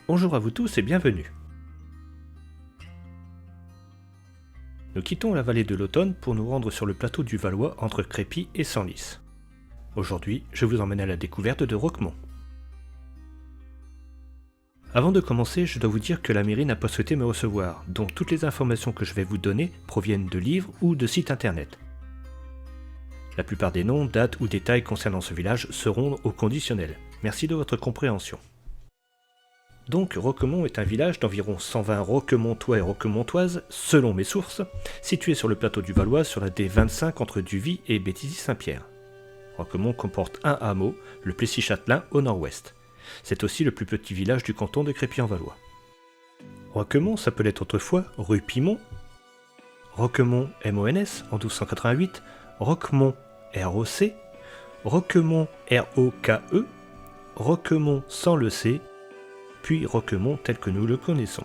Bonjour à vous tous et bienvenue. Nous quittons la vallée de l'Automne pour nous rendre sur le plateau du Valois entre Crépy et Senlis. Aujourd'hui, je vous emmène à la découverte de Roquemont. Avant de commencer, je dois vous dire que la mairie n'a pas souhaité me recevoir, donc toutes les informations que je vais vous donner proviennent de livres ou de sites internet. La plupart des noms, dates ou détails concernant ce village seront au conditionnel. Merci de votre compréhension. Donc, Roquemont est un village d'environ 120 Roquemontois et Roquemontoises, selon mes sources, situé sur le plateau du Valois sur la D25 entre Duvy et Béthisy-Saint-Pierre. Roquemont comporte un hameau, le Plessis-Châtelain, au nord-ouest. C'est aussi le plus petit village du canton de Crépy-en-Valois. Roquemont s'appelait autrefois rue Pimont, Roquemont MONS en 1288, Roquemont ROC, Roquemont ROKE, Roquemont sans le C, puis Roquemont tel que nous le connaissons.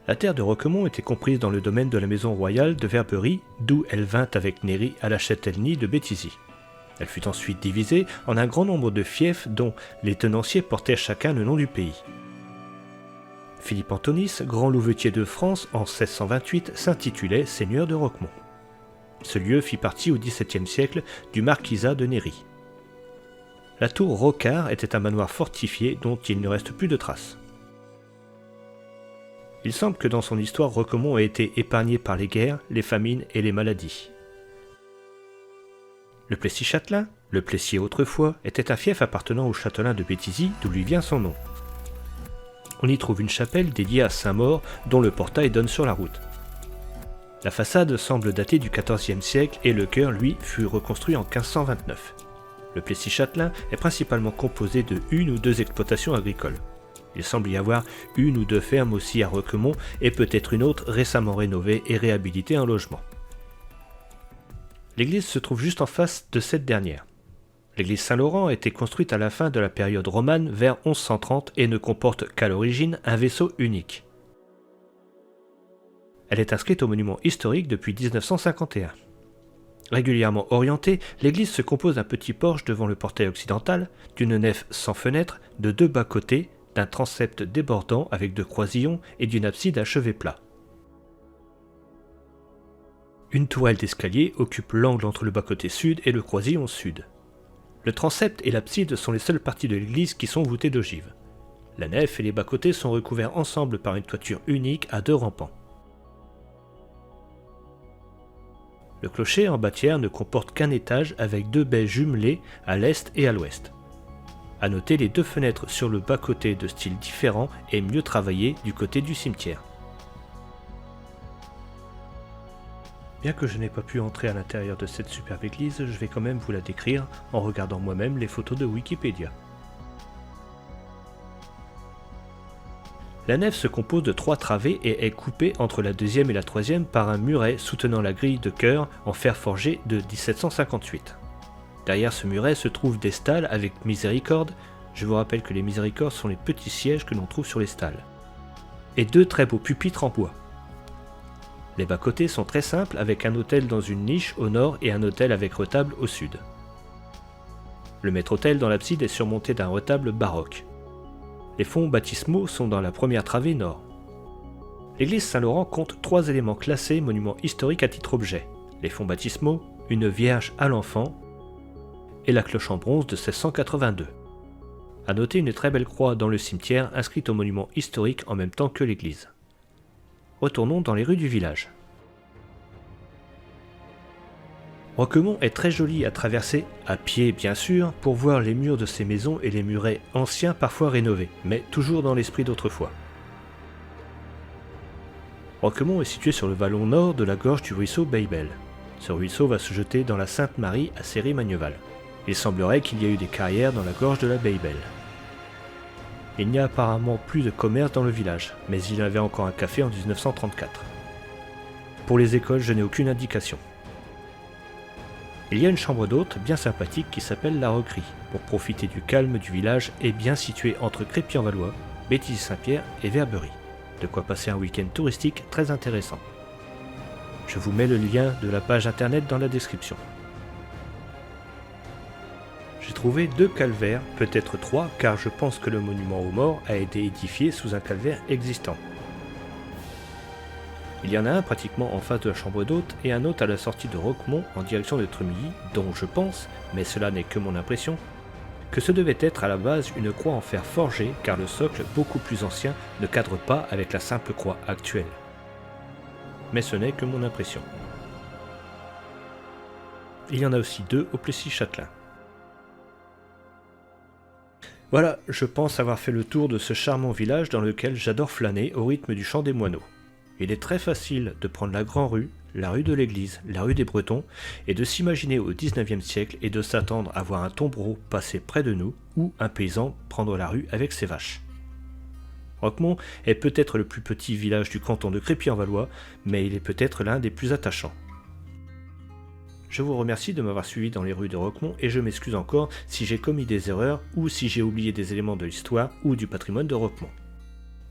La terre de Roquemont était comprise dans le domaine de la maison royale de Verberie, d'où elle vint avec Néry à la châtellenie de Béthisy. Elle fut ensuite divisée en un grand nombre de fiefs dont les tenanciers portaient chacun le nom du pays. Philippe Antonis, grand louvetier de France en 1628, s'intitulait seigneur de Roquemont. Ce lieu fit partie au XVIIe siècle du marquisat de Néry. La tour Rocard était un manoir fortifié dont il ne reste plus de traces. Il semble que dans son histoire, Roquemont a été épargné par les guerres, les famines et les maladies. Le Plessis-Châtelain, le Plessier autrefois, était un fief appartenant au châtelain de Béthisy, d'où lui vient son nom. On y trouve une chapelle dédiée à Saint-Maur, dont le portail donne sur la route. La façade semble dater du XIVe siècle et le chœur, lui, fut reconstruit en 1529. Le Plessis-Châtelain est principalement composé de une ou deux exploitations agricoles. Il semble y avoir une ou deux fermes aussi à Roquemont et peut-être une autre récemment rénovée et réhabilitée en logement. L'église se trouve juste en face de cette dernière. L'église Saint-Laurent a été construite à la fin de la période romane vers 1130 et ne comporte qu'à l'origine un vaisseau unique. Elle est inscrite au monument historique depuis 1951. Régulièrement orientée, l'église se compose d'un petit porche devant le portail occidental, d'une nef sans fenêtre, de deux bas-côtés, d'un transept débordant avec deux croisillons et d'une abside à chevet plat. Une tourelle d'escalier occupe l'angle entre le bas-côté sud et le croisillon sud. Le transept et l'abside sont les seules parties de l'église qui sont voûtées d'ogives. La nef et les bas-côtés sont recouverts ensemble par une toiture unique à deux rampants. Le clocher en bâtière ne comporte qu'un étage avec deux baies jumelées à l'est et à l'ouest. À noter les deux fenêtres sur le bas-côté de style différent et mieux travaillées du côté du cimetière. Bien que je n'ai pas pu entrer à l'intérieur de cette superbe église, je vais quand même vous la décrire en regardant moi-même les photos de Wikipédia. La nef se compose de 3 travées et est coupée entre la deuxième et la troisième par un muret soutenant la grille de chœur en fer forgé de 1758. Derrière ce muret se trouvent des stalles avec miséricordes, je vous rappelle que les miséricordes sont les petits sièges que l'on trouve sur les stalles, et 2 très beaux pupitres en bois. Les bas-côtés sont très simples avec un autel dans une niche au nord et un autel avec retable au sud. Le maître-autel dans l'abside est surmonté d'un retable baroque. Les fonds baptismaux sont dans la première travée nord. L'église Saint-Laurent compte 3 éléments classés monuments historiques à titre objet. Les fonds baptismaux, une Vierge à l'enfant et la cloche en bronze de 1682. À noter une très belle croix dans le cimetière inscrite au monument historique en même temps que l'église. Retournons dans les rues du village. Roquemont est très joli à traverser, à pied bien sûr, pour voir les murs de ses maisons et les murets anciens parfois rénovés, mais toujours dans l'esprit d'autrefois. Roquemont est situé sur le vallon nord de la gorge du ruisseau Baybel. Ce ruisseau va se jeter dans la Sainte-Marie à Céry-Magneval. Il semblerait qu'il y ait eu des carrières dans la gorge de la Baybel. Il n'y a apparemment plus de commerce dans le village, mais il y avait encore un café en 1934. Pour les écoles, je n'ai aucune indication. Il y a une chambre d'hôte bien sympathique qui s'appelle la Roquerie, pour profiter du calme du village et bien situé entre Crépy-en-Valois, Béthisy-Saint-Pierre et Verberie. De quoi passer un week-end touristique très intéressant. Je vous mets le lien de la page internet dans la description. J'ai trouvé 2 calvaires, peut-être 3, car je pense que le monument aux morts a été édifié sous un calvaire existant. Il y en a un pratiquement en face de la chambre d'hôte et un autre à la sortie de Roquemont en direction de Tremilly, dont je pense, mais cela n'est que mon impression, que ce devait être à la base une croix en fer forgé car le socle beaucoup plus ancien ne cadre pas avec la simple croix actuelle. Mais ce n'est que mon impression. Il y en a aussi 2 au Plessis-Châtelain. Voilà, je pense avoir fait le tour de ce charmant village dans lequel j'adore flâner au rythme du chant des moineaux. Il est très facile de prendre la Grand Rue, la rue de l'Église, la rue des Bretons, et de s'imaginer au XIXe siècle et de s'attendre à voir un tombereau passer près de nous, ou un paysan prendre la rue avec ses vaches. Roquemont est peut-être le plus petit village du canton de Crépy-en-Valois, mais il est peut-être l'un des plus attachants. Je vous remercie de m'avoir suivi dans les rues de Roquemont et je m'excuse encore si j'ai commis des erreurs ou si j'ai oublié des éléments de l'histoire ou du patrimoine de Roquemont.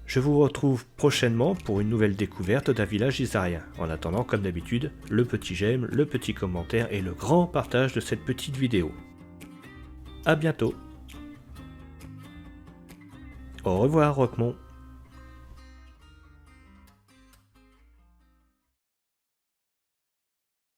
Je vous retrouve prochainement pour une nouvelle découverte d'un village isarien. En attendant, comme d'habitude, le petit j'aime, le petit commentaire et le grand partage de cette petite vidéo. A bientôt. Au revoir Roquemont.